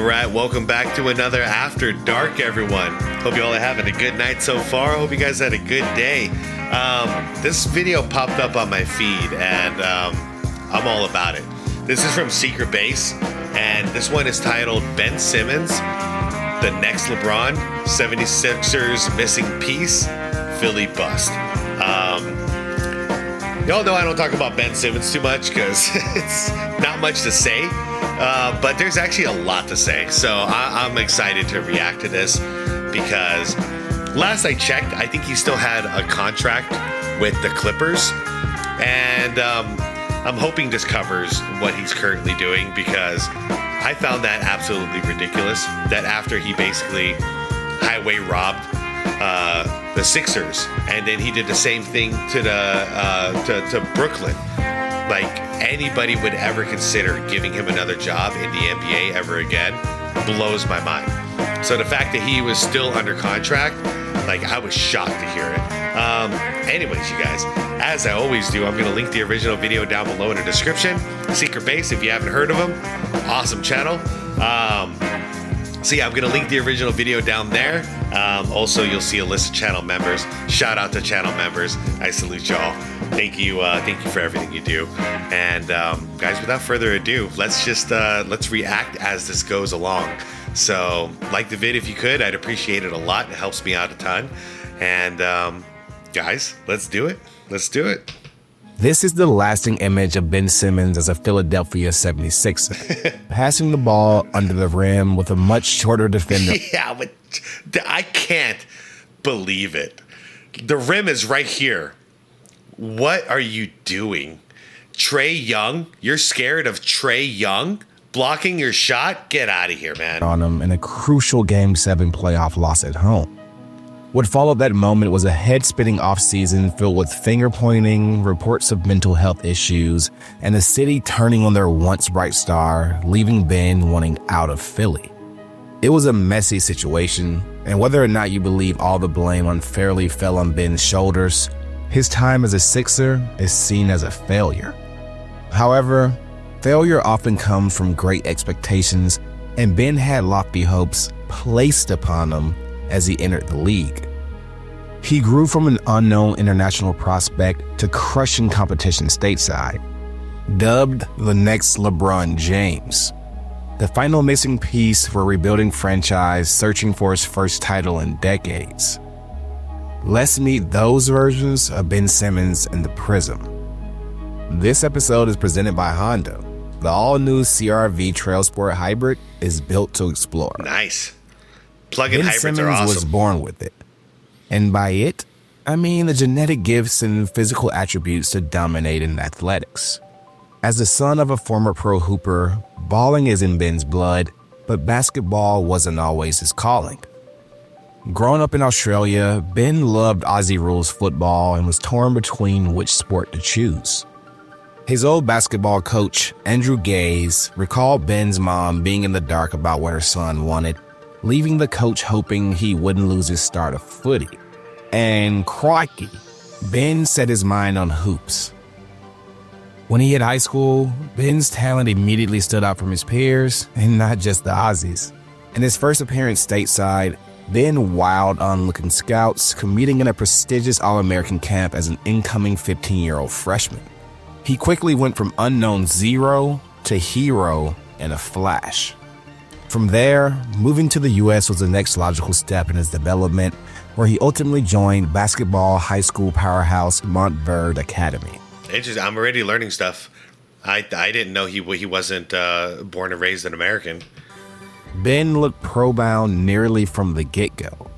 right, welcome back to another After Dark, everyone. Hope you all are having a good night so far. Hope you guys had a good day. This video popped up on my feed, and I'm all about it. This is from Secret Base, and this one is titled Ben Simmons, The Next LeBron, 76ers Missing Piece, Philly Bust. Y'all know I don't talk about Ben Simmons too much because it's not much to say, but there's actually a lot to say. So I'm excited to react to this because last I checked, I think he still had a contract with the Clippers, and I'm hoping this covers what he's currently doing because I found that absolutely ridiculous that after he basically highway robbed the Sixers, and then he did the same thing to to Brooklyn. Like anybody would ever consider giving him another job in the NBA ever again blows my mind. So the fact that he was still under contract, like I was shocked to hear it. Anyways, you guys, as I always do, I'm going to link the original video down below in the description. Secret Base, if you haven't heard of him, awesome channel. So yeah, I'm going to link the original video down there. Also, you'll see a list of channel members. Shout out to channel members. I salute y'all. Thank you for everything you do. And guys, without further ado, let's react as this goes along. So like the vid if you could, I'd appreciate it a lot. It helps me out a ton. And guys, let's do it. Let's do it. This is the lasting image of Ben Simmons as a Philadelphia 76er, passing the ball under the rim with a much shorter defender. Yeah, but I can't believe it. The rim is right here. What are you doing? Trae Young? You're scared of Trae Young blocking your shot? Get out of here, man. On him in a crucial Game 7 playoff loss at home. What followed that moment was a head-spinning offseason filled with finger-pointing, reports of mental health issues, and the city turning on their once bright star, leaving Ben wanting out of Philly. It was a messy situation, and whether or not you believe all the blame unfairly fell on Ben's shoulders, his time as a Sixer is seen as a failure. However, failure often comes from great expectations, and Ben had lofty hopes placed upon him as he entered the league. He grew from an unknown international prospect to crushing competition stateside. Dubbed the next LeBron James, the final missing piece for a rebuilding franchise searching for its first title in decades. Let's meet those versions of Ben Simmons in the Prism. This episode is presented by Honda. The all-new CR-V Trail Sport Hybrid is built to explore. Nice. Plug-in Ben hybrids Simmons are awesome. was born with it. And by it, I mean the genetic gifts and physical attributes to dominate in athletics. As the son of a former pro hooper, balling is in Ben's blood, but basketball wasn't always his calling. Growing up in Australia, Ben loved Aussie rules football and was torn between which sport to choose. His old basketball coach, Andrew Gaze, recalled Ben's mom being in the dark about what her son wanted, leaving the coach hoping he wouldn't lose his start of footy. And crikey, Ben set his mind on hoops. When he hit high school, Ben's talent immediately stood out from his peers, and not just the Aussies. In his first appearance stateside, Ben wowed onlooking scouts, competing in a prestigious All-American camp as an incoming 15-year-old freshman. He quickly went from unknown zero to hero in a flash. From there, moving to the U.S. was the next logical step in his development, where he ultimately joined basketball high school powerhouse Montverde Academy. Interesting. I'm already learning stuff. I didn't know he wasn't born and raised an American. Ben looked pro-bound nearly from the get-go.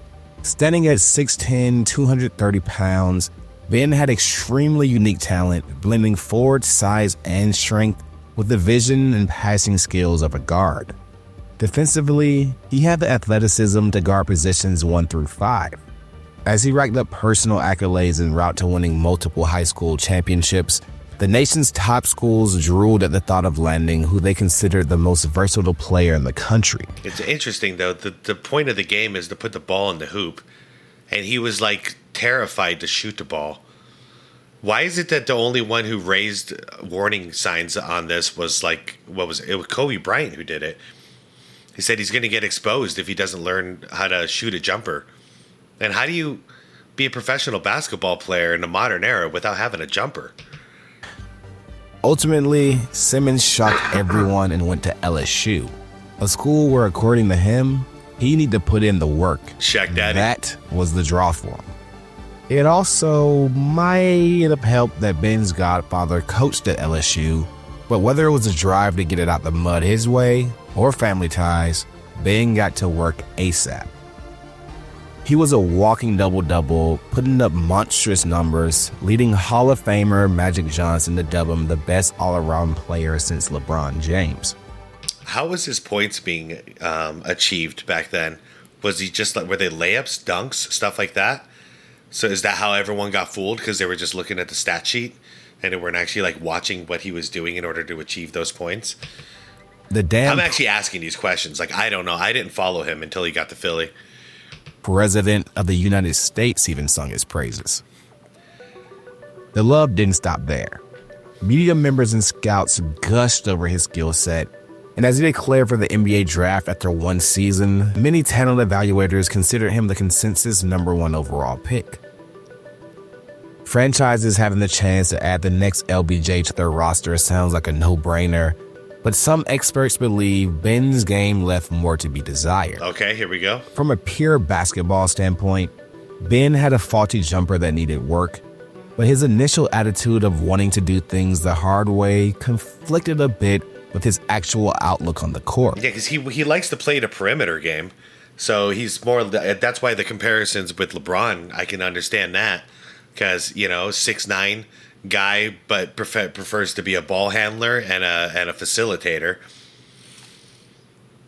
Standing at 6'10", 230 pounds, Ben had extremely unique talent, blending forward size and strength with the vision and passing skills of a guard. Defensively, he had the athleticism to guard positions 1 through 5. As he racked up personal accolades en route to winning multiple high school championships, the nation's top schools drooled at the thought of landing who they considered the most versatile player in the country. It's interesting, though. The point of the game is to put the ball in the hoop, and he was like terrified to shoot the ball. Why is it that the only one who raised warning signs on this was like, what was it? It was Kobe Bryant who did it. He said he's going to get exposed if he doesn't learn how to shoot a jumper. And how do you be a professional basketball player in the modern era without having a jumper? Ultimately, Simmons shocked everyone and went to LSU, a school where, according to him, he needed to put in the work. Shaq Daddy. That was the draw for him. It also might have helped that Ben's godfather coached at LSU, but whether it was a drive to get it out the mud his way or family ties, Ben got to work ASAP. He was a walking double-double, putting up monstrous numbers, leading Hall of Famer Magic Johnson to dub him the best all-around player since LeBron James. How was his points being achieved back then? Was he just like, were they layups, dunks, stuff like that? So is that how everyone got fooled? Because they were just looking at the stat sheet and they weren't actually like watching what he was doing in order to achieve those points? I'm actually asking these questions. Like, I don't know. I didn't follow him until he got to Philly. President of the United States even sung his praises. The love didn't stop there. Media members and scouts gushed over his skill set, and as he declared for the NBA draft after one season, many talent evaluators considered him the consensus #1 overall pick. Franchises having the chance to add the next LBJ to their roster sounds like a no-brainer, but some experts believe Ben's game left more to be desired. Okay, here we go. From a pure basketball standpoint, Ben had a faulty jumper that needed work, but his initial attitude of wanting to do things the hard way conflicted a bit with his actual outlook on the court. Yeah, because he likes to play the perimeter game. So he's more, that's why the comparisons with LeBron, I can understand that. Because, 6'9", guy, but prefers to be a ball handler and a facilitator.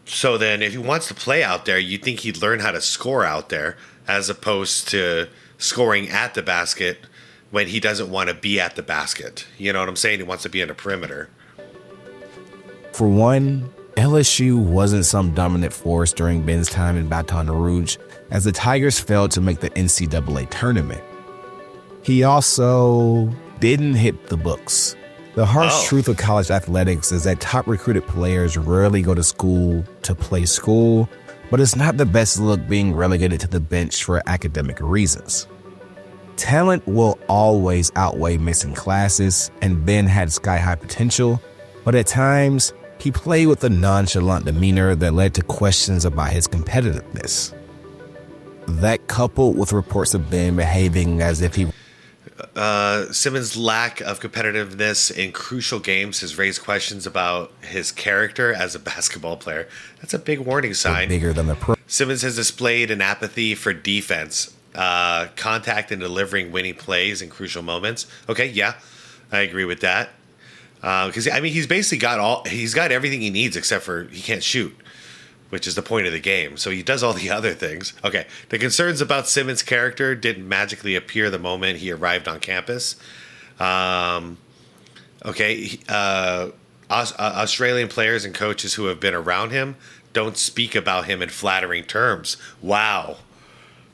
So then if he wants to play out there, you'd think he'd learn how to score out there as opposed to scoring at the basket when he doesn't want to be at the basket. You know what I'm saying? He wants to be in the perimeter. For one, LSU wasn't some dominant force during Ben's time in Baton Rouge, as the Tigers failed to make the NCAA tournament. He also didn't hit the books. The harsh truth of college athletics is that top recruited players rarely go to school to play school, but it's not the best look being relegated to the bench for academic reasons. Talent will always outweigh missing classes, and Ben had sky-high potential, but at times, he played with a nonchalant demeanor that led to questions about his competitiveness. That, coupled with reports of Ben behaving as if he Simmons' lack of competitiveness in crucial games has raised questions about his character as a basketball player. That's a big warning sign. Bigger than the pro. Simmons has displayed an apathy for defense, contact and delivering winning plays in crucial moments. Okay, yeah, I agree with that. Because he's basically he's got everything he needs except for he can't shoot, which is the point of the game. So he does all the other things. Okay, the concerns about Simmons' character didn't magically appear the moment he arrived on campus. Australian players and coaches who have been around him don't speak about him in flattering terms. Wow.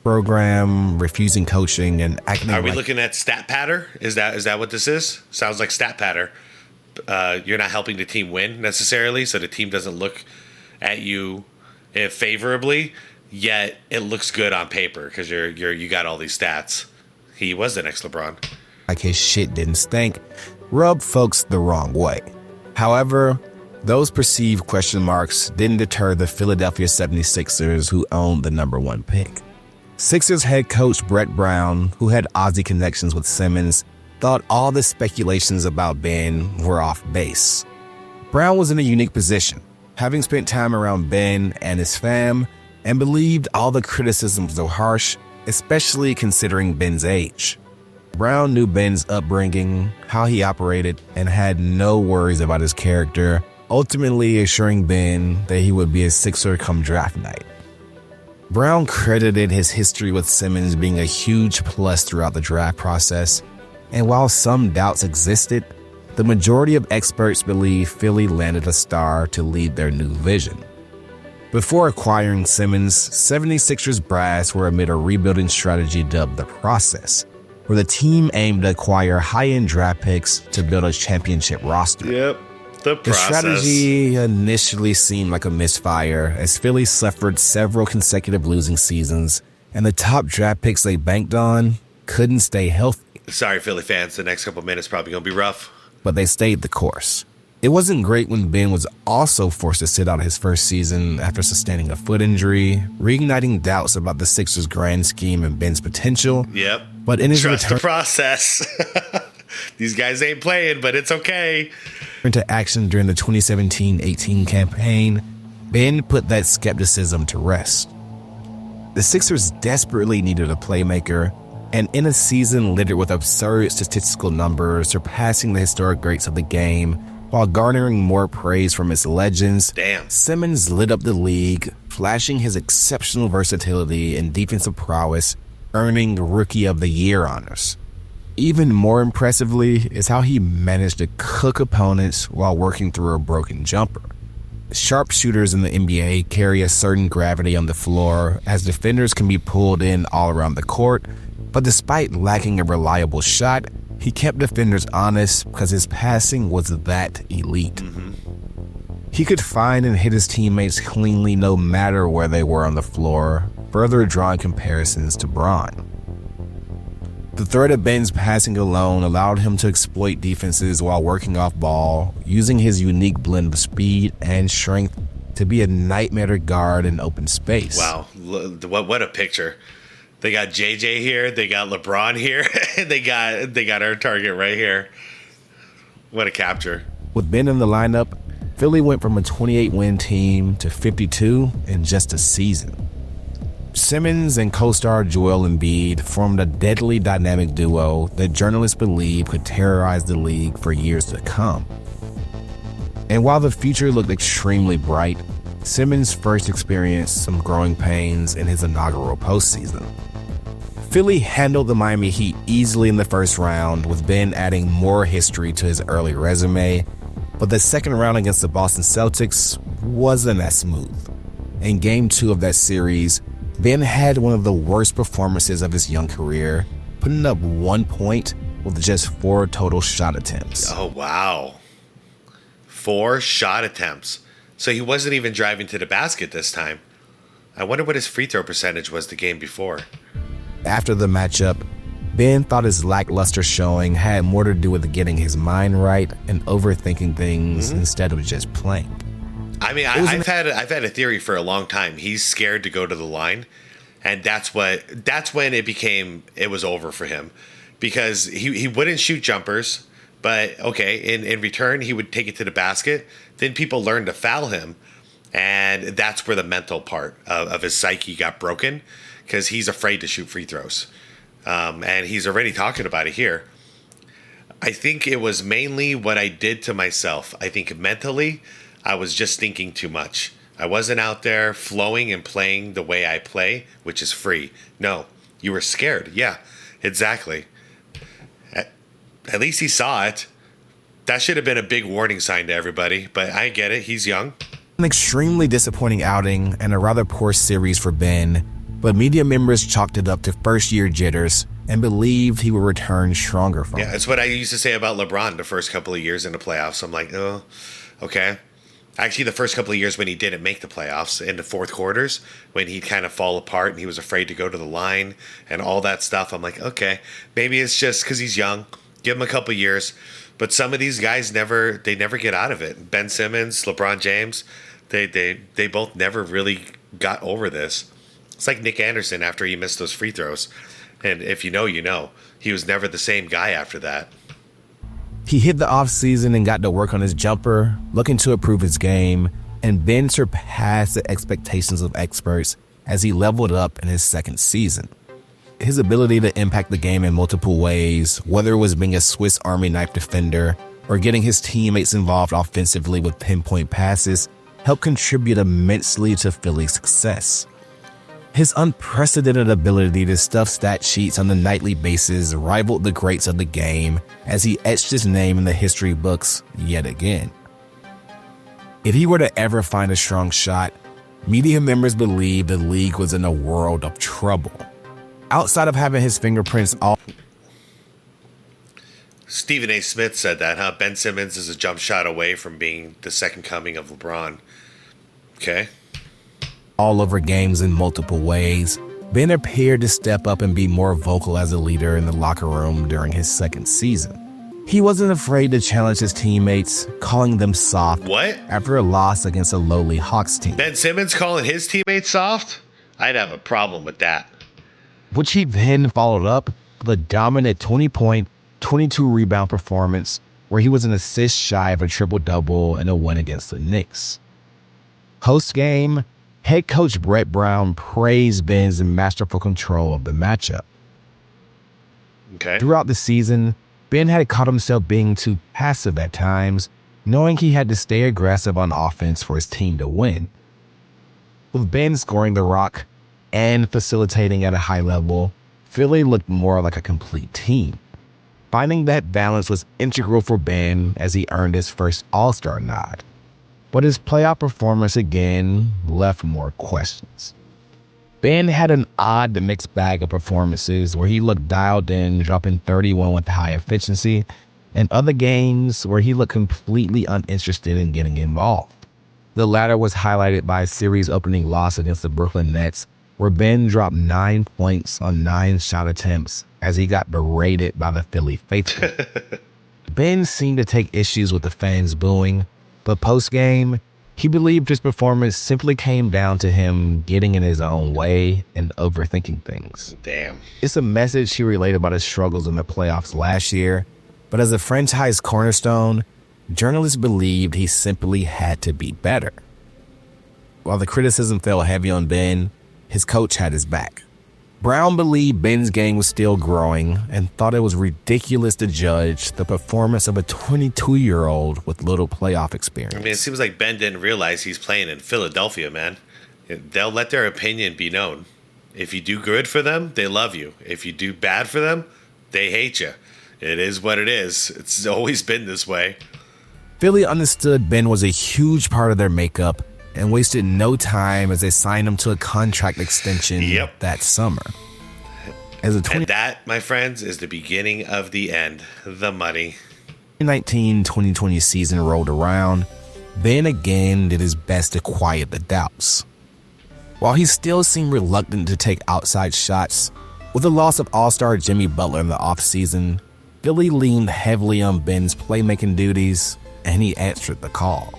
Program, refusing coaching, and acting. Are we looking at stat patter? Is that what this is? Sounds like stat patter. You're not helping the team win necessarily, so the team doesn't look at you favorably, yet it looks good on paper because you got all these stats. He was the next LeBron. Like his shit didn't stink, rubbed folks the wrong way. However, those perceived question marks didn't deter the Philadelphia 76ers, who owned the #1 pick. Sixers head coach Brett Brown, who had Aussie connections with Simmons, thought all the speculations about Ben were off base. Brown was in a unique position, having spent time around Ben and his fam, and believed all the criticisms were harsh, especially considering Ben's age. Brown knew Ben's upbringing, how he operated, and had no worries about his character, ultimately assuring Ben that he would be a Sixer come draft night. Brown credited his history with Simmons being a huge plus throughout the draft process, and while some doubts existed, the majority of experts believe Philly landed a star to lead their new vision. Before acquiring Simmons, 76ers brass were amid a rebuilding strategy dubbed the Process, where the team aimed to acquire high-end draft picks to build a championship roster. Yep. The The process. strategy initially seemed like a misfire, as Philly suffered several consecutive losing seasons, and the top draft picks they banked on couldn't stay healthy. Sorry, Philly fans. The next couple minutes probably going to be rough. But they stayed the course. It wasn't great when Ben was also forced to sit out his first season after sustaining a foot injury, reigniting doubts about the Sixers' grand scheme and Ben's potential. Yep. But in his Trust return the process. These guys ain't playing, but it's okay. to action during the 2017-18 campaign, Ben put that skepticism to rest. The Sixers desperately needed a playmaker, and in a season littered with absurd statistical numbers surpassing the historic greats of the game, while garnering more praise from its legends, Damn. Simmons lit up the league, flashing his exceptional versatility and defensive prowess, earning Rookie of the Year honors. Even more impressively is how he managed to cook opponents while working through a broken jumper. Sharpshooters in the NBA carry a certain gravity on the floor, as defenders can be pulled in all around the court, but despite lacking a reliable shot, he kept defenders honest because his passing was that elite. He could find and hit his teammates cleanly no matter where they were on the floor, further drawing comparisons to Bron. The threat of Ben's passing alone allowed him to exploit defenses while working off ball, using his unique blend of speed and strength to be a nightmare to guard in open space. Wow. What a picture. They got JJ here. They got LeBron here. And they got our target right here. What a capture. With Ben in the lineup, Philly went from a 28-win team to 52 in just a season. Simmons and co-star Joel Embiid formed a deadly dynamic duo that journalists believe could terrorize the league for years to come. And while the future looked extremely bright, Simmons first experienced some growing pains in his inaugural postseason. Philly handled the Miami Heat easily in the first round, with Ben adding more history to his early resume, but the second round against the Boston Celtics wasn't as smooth. In Game 2 of that series, Ben had one of the worst performances of his young career, putting up 1 point with just 4 total shot attempts. Oh, wow. 4 shot attempts. So he wasn't even driving to the basket this time. I wonder what his free throw percentage was the game before. After the matchup, Ben thought his lackluster showing had more to do with getting his mind right and overthinking things instead of just playing. I mean, I've had a theory for a long time. He's scared to go to the line, and that's when it was over for him, because he wouldn't shoot jumpers, but okay, in return he would take it to the basket. Then people learned to foul him, and that's where the mental part of his psyche got broken, because he's afraid to shoot free throws, and he's already talking about it here. I think it was mainly what I did to myself. I think mentally, I was just thinking too much. I wasn't out there flowing and playing the way I play, which is free. No, you were scared. Yeah, exactly. At least he saw it. That should have been a big warning sign to everybody, but I get it. He's young. An extremely disappointing outing and a rather poor series for Ben, but media members chalked it up to first-year jitters and believed he would return stronger from it. Yeah, it's what I used to say about LeBron the first couple of years in the playoffs. I'm like, oh, okay. Actually, the first couple of years when he didn't make the playoffs in the fourth quarters, when he'd kind of fall apart and he was afraid to go to the line and all that stuff, I'm like, okay, maybe it's just because he's young. Give him a couple of years. But some of these guys never get out of it. Ben Simmons, LeBron James, they both never really got over this. It's like Nick Anderson after he missed those free throws. And if you know, you know. He was never the same guy after that. He hit the offseason and got to work on his jumper, looking to improve his game, and Ben surpassed the expectations of experts as he leveled up in his second season. His ability to impact the game in multiple ways, whether it was being a Swiss Army knife defender or getting his teammates involved offensively with pinpoint passes, helped contribute immensely to Philly's success. His unprecedented ability to stuff stat sheets on a nightly basis rivaled the greats of the game as he etched his name in the history books yet again. If he were to ever find a strong shot, media members believed the league was in a world of trouble. Outside of having his fingerprints all... Stephen A. Smith said that, huh? Ben Simmons is a jump shot away from being the second coming of LeBron. Okay. All over games in multiple ways, Ben appeared to step up and be more vocal as a leader in the locker room during his second season. He wasn't afraid to challenge his teammates, calling them soft. What? After a loss against a lowly Hawks team. Ben Simmons calling his teammates soft? I'd have a problem with that. Which he then followed up with a dominant 20-point, 22-rebound performance where he was an assist shy of a triple-double in a win against the Knicks. Post-game, head coach Brett Brown praised Ben's masterful control of the matchup. Okay. Throughout the season, Ben had caught himself being too passive at times, knowing he had to stay aggressive on offense for his team to win. With Ben scoring the rock and facilitating at a high level, Philly looked more like a complete team. Finding that balance was integral for Ben as he earned his first All-Star nod. But his playoff performance again left more questions. Ben had an odd mixed bag of performances where he looked dialed in, dropping 31 with high efficiency, and other games where he looked completely uninterested in getting involved. The latter was highlighted by a series opening loss against the Brooklyn Nets, where Ben dropped 9 points on 9 shot attempts as he got berated by the Philly faithful. Ben seemed to take issues with the fans booing, but post-game, he believed his performance simply came down to him getting in his own way and overthinking things. Damn. It's a message he relayed about his struggles in the playoffs last year, but as a franchise cornerstone, journalists believed he simply had to be better. While the criticism fell heavy on Ben, his coach had his back. Brown believed Ben's game was still growing and thought it was ridiculous to judge the performance of a 22-year-old with little playoff experience. I mean, it seems like Ben didn't realize he's playing in Philadelphia, man. They'll let their opinion be known. If you do good for them, they love you. If you do bad for them, they hate you. It is what it is. It's always been this way. Philly understood Ben was a huge part of their makeup and wasted no time as they signed him to a contract extension that summer. And that, my friends, is the beginning of the end. The money. 2019-2020 season rolled around. Ben again did his best to quiet the doubts. While he still seemed reluctant to take outside shots, with the loss of all-star Jimmy Butler in the offseason, Philly leaned heavily on Ben's playmaking duties, and he answered the call.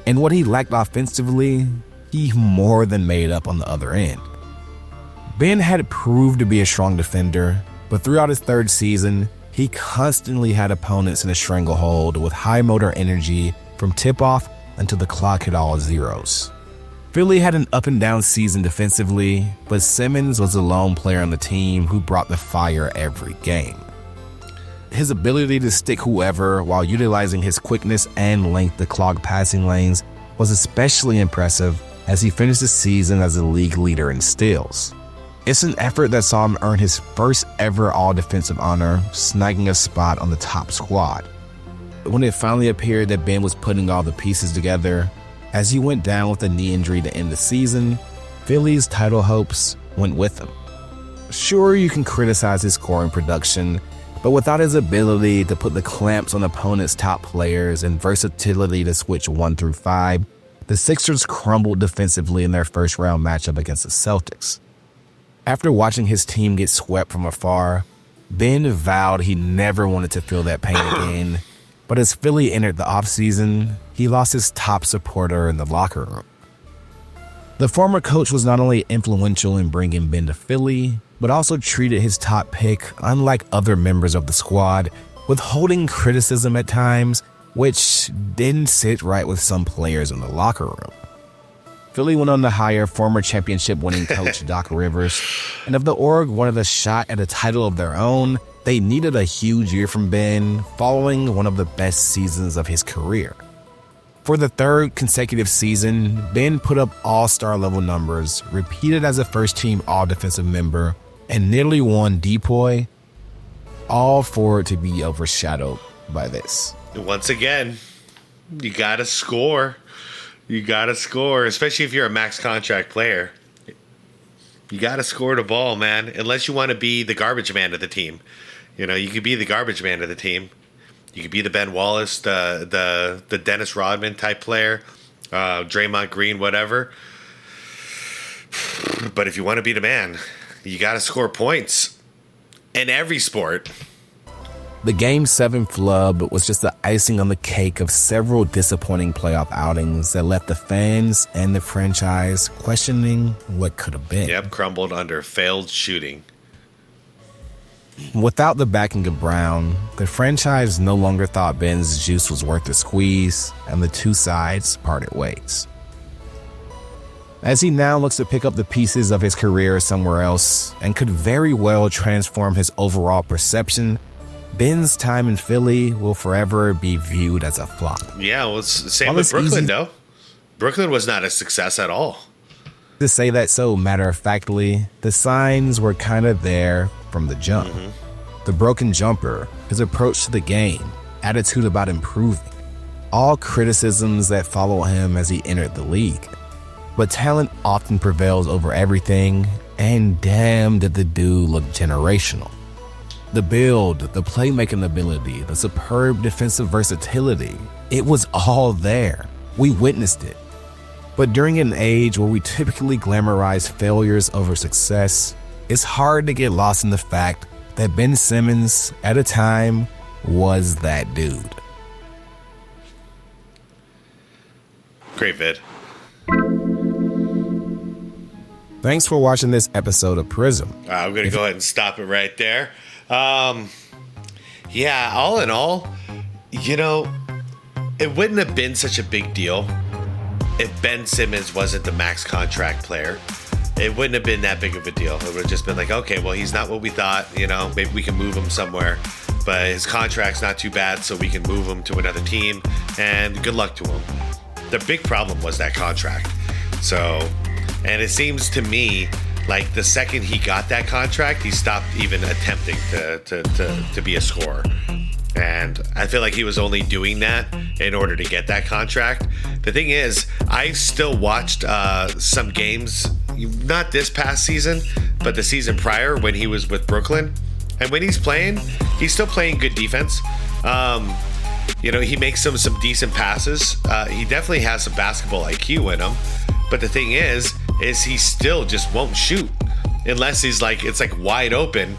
And what he lacked offensively, he more than made up on the other end. Ben had proved to be a strong defender, but throughout his third season, he constantly had opponents in a stranglehold with high motor energy from tip-off until the clock hit all zeros. Philly had an up-and-down season defensively, but Simmons was the lone player on the team who brought the fire every game. His ability to stick whoever while utilizing his quickness and length to clog passing lanes was especially impressive as he finished the season as a league leader in steals. It's an effort that saw him earn his first ever all-defensive honor, snagging a spot on the top squad. When it finally appeared that Ben was putting all the pieces together, as he went down with a knee injury to end the season, Philly's title hopes went with him. Sure, you can criticize his scoring production, but without his ability to put the clamps on opponents' top players and versatility to switch 1 through 5, the Sixers crumbled defensively in their first-round matchup against the Celtics. After watching his team get swept from afar, Ben vowed he never wanted to feel that pain again, but as Philly entered the offseason, he lost his top supporter in the locker room. The former coach was not only influential in bringing Ben to Philly, but also treated his top pick, unlike other members of the squad, withholding criticism at times, which didn't sit right with some players in the locker room. Philly went on to hire former championship-winning coach Doc Rivers, and if the org wanted a shot at a title of their own, they needed a huge year from Ben, following one of the best seasons of his career. For the third consecutive season, Ben put up all-star level numbers, repeated as a first-team all-defensive member, and nearly won DPOY, all for it to be overshadowed by this. Once again, you gotta score. You gotta score, especially if you're a max contract player. You gotta score the ball, man, unless you want to be the garbage man of the team. You know, you could be the garbage man of the team. You could be the Ben Wallace, the Dennis Rodman type player, Draymond Green, whatever. But if you want to be the man, you got to score points in every sport. The Game 7 flub was just the icing on the cake of several disappointing playoff outings that left the fans and the franchise questioning what could have been. Yep, crumbled under failed shooting. Without the backing of Brown, the franchise no longer thought Ben's juice was worth the squeeze, and the two sides parted ways. As he now looks to pick up the pieces of his career somewhere else and could very well transform his overall perception, Ben's time in Philly will forever be viewed as a flop. Yeah, well, it's the same with Brooklyn, though. Brooklyn was not a success at all. To say that so matter-of-factly, the signs were kind of there from the jump. The broken jumper, his approach to the game, attitude about improving, all criticisms that followed him as he entered the league. But talent often prevails over everything, and damn did the dude look generational. The build, the playmaking ability, the superb defensive versatility, it was all there. We witnessed it. But during an age where we typically glamorize failures over success, it's hard to get lost in the fact that Ben Simmons, at a time, was that dude. Great vid. Thanks for watching this episode of Prism. I'm going to go ahead and stop it right there. Yeah, all in all, you know, it wouldn't have been such a big deal if Ben Simmons wasn't the max contract player. It wouldn't have been that big of a deal. It would have just been like, okay, well, he's not what we thought, you know, maybe we can move him somewhere, but his contract's not too bad, so we can move him to another team, and good luck to him. The big problem was that contract. So, and it seems to me like the second he got that contract, he stopped even attempting to be a scorer. And I feel like he was only doing that in order to get that contract. The thing is, I still watched some games, not this past season, but the season prior when he was with Brooklyn. And when he's playing, he's still playing good defense. You know, he makes some decent passes. He definitely has some basketball IQ in him. But the thing is he still just won't shoot unless he's like, it's like wide open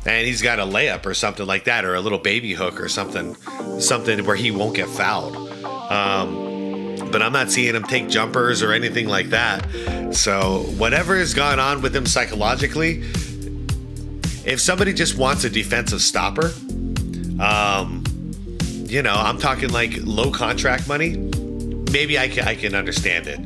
and he's got a layup or something like that, or a little baby hook or something where he won't get fouled. But I'm not seeing him take jumpers or anything like that. So whatever has gone on with him psychologically, if somebody just wants a defensive stopper, you know, I'm talking like low contract money, maybe I can understand it.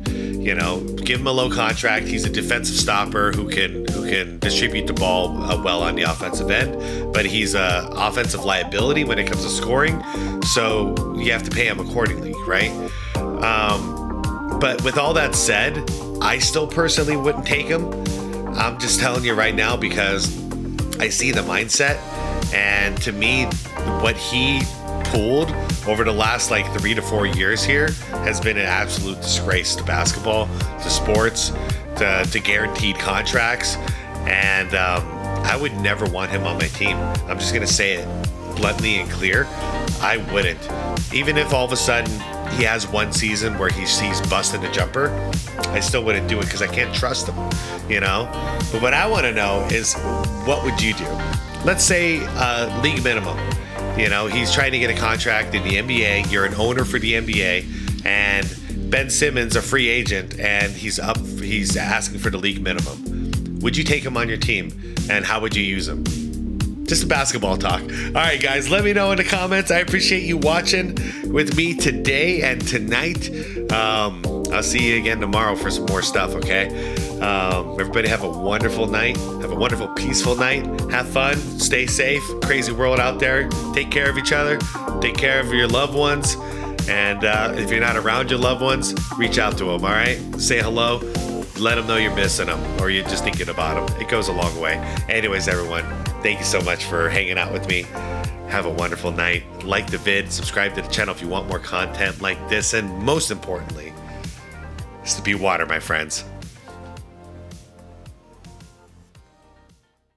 You know, give him a low contract. He's a defensive stopper who can distribute the ball well on the offensive end, but he's a offensive liability when it comes to scoring. So you have to pay him accordingly, right? But with all that said, I still personally wouldn't take him. I'm just telling you right now because I see the mindset, and to me, what he pulled over the last like 3 to 4 years here has been an absolute disgrace to basketball, to sports, to guaranteed contracts, and I would never want him on my team. I'm just gonna say it bluntly and clear. I wouldn't. Even if all of a sudden he has one season where he's busted a jumper, I still wouldn't do it because I can't trust him, you know? But what I want to know is, what would you do? Let's say league minimum. You know, he's trying to get a contract in the NBA. You're an owner for the NBA, and Ben Simmons, a free agent, and he's asking for the league minimum. Would you take him on your team, and how would you use him? Just a basketball talk. All right, guys, let me know in the comments. I appreciate you watching with me today and tonight. I'll see you again tomorrow for some more stuff, okay? Everybody have a wonderful night. Have a wonderful, peaceful night. Have fun. Stay safe. Crazy world out there. Take care of each other. Take care of your loved ones. And if you're not around your loved ones, reach out to them, all right? Say hello. Let them know you're missing them or you're just thinking about them. It goes a long way. Anyways, everyone, thank you so much for hanging out with me. Have a wonderful night. Like the vid. Subscribe to the channel if you want more content like this. And most importantly, it's to be water, my friends.